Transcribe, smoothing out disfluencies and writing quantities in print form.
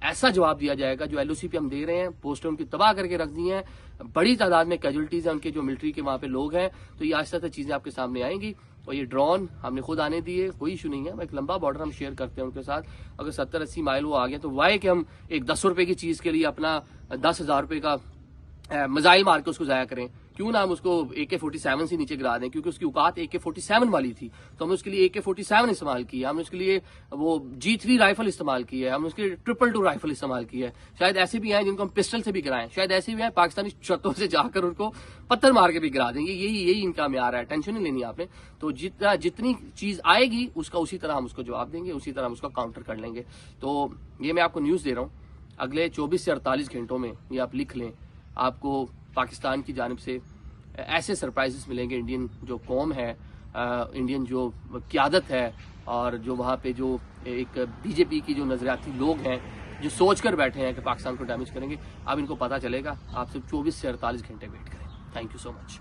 ایسا جواب دیا جائے گا. جو LOC پہ ہم دے رہے ہیں, پوسٹیں ان کی تباہ کر کے رکھ دی ہیں, بڑی تعداد میں کیجولٹیز ہیں ان کے جو ملٹری کے وہاں پہ لوگ ہیں, تو یہ آہستہ آہستہ چیزیں آپ کے سامنے آئیں گی. اور یہ ڈرون ہم نے خود آنے دیے, کوئی ایشو نہیں ہے, ایک لمبا بارڈر ہم شیئر کرتے ہیں ان کے ساتھ. اگر 70-80 مائل وہ آ گئے تو وائے کہ ہم ایک 10 روپے کی چیز کے لیے اپنا 10,000 روپے کا میزائل مار کے اس کو ضائع کریں. کیوں نہ ہم اس کو AK-47 سے نیچے گرا دیں, کیونکہ اس کی اوقات AK-47 والی تھی, تو ہم نے اس کے لیے AK-47 استعمال کیا, ہم نے اس کے لیے وہ G3 رائفل استعمال کی ہے, ہم نے اس کے لیے 222 رائفل استعمال کی ہے. شاید ایسے بھی ہیں جن کو ہم پسٹل سے بھی گرائیں, شاید ایسے بھی ہیں پاکستانی چھتوں سے جا کر ان کو پتھر مار کے بھی گرا دیں گے. یہی ان کا معیار ہے, ٹینشن نہیں لینی آپ نے. تو جتنی چیز آئے گی اس کا اسی طرح ہم اس کو جواب دیں گے, اسی طرح ہم اس کا کاؤنٹر کر لیں گے. تو یہ میں آپ کو نیوز دے رہا ہوں, اگلے 24 سے 48 گھنٹوں میں یہ آپ لکھ لیں, آپ کو پاکستان کی جانب سے ایسے سرپرائزز ملیں گے. انڈین جو قوم ہے, انڈین جو قیادت ہے, اور جو وہاں پہ جو ایک BJP کی جو نظریاتی لوگ ہیں جو سوچ کر بیٹھے ہیں کہ پاکستان کو ڈیمیج کریں گے, اب ان کو پتہ چلے گا. آپ صرف 24 سے 48 گھنٹے ویٹ کریں. Thank you so much.